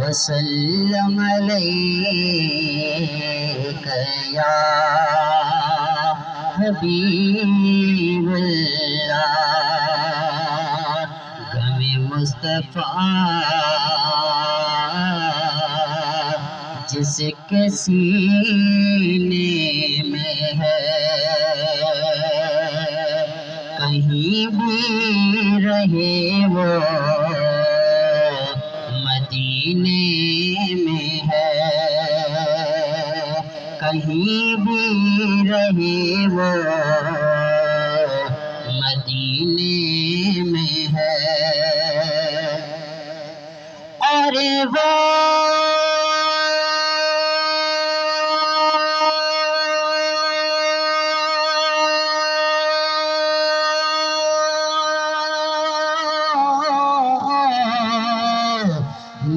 وسلم علیک یا حبیب اللہ، غم مصطفیٰ جس کے سینے میں ہے، کہیں بھی رہے وہ مدینے میں ہے، کہیں بھی رہے وہ مدینے میں ہے، اور وہ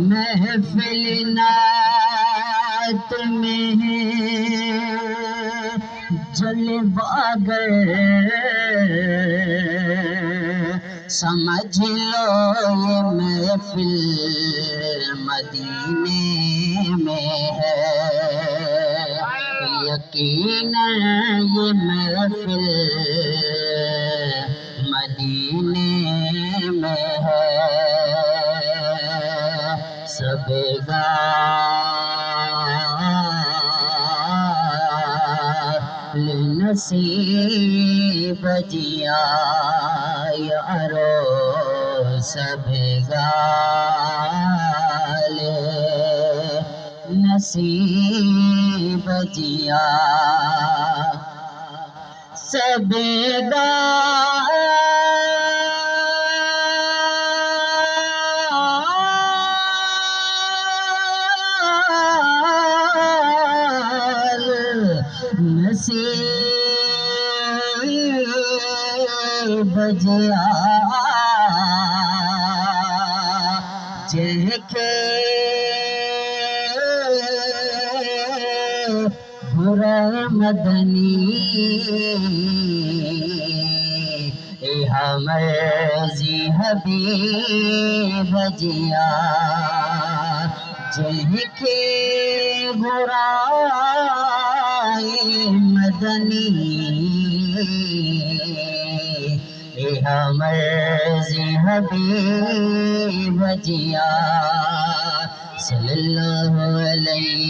محفل نعت میں جلوہ گر، سمجھ لو یہ محفل مدینے میں ہے، یقیناً یہ محفل مدینے میں ہے، سب گال نصیب جیا یارو، سب گال نصیب جیا، سب نصیب جیا، جن کے برے مدنی مرضی حبیب جیا، جن کے برائے مدنی مرضی حبیب جیا، صلی اللہ علیہ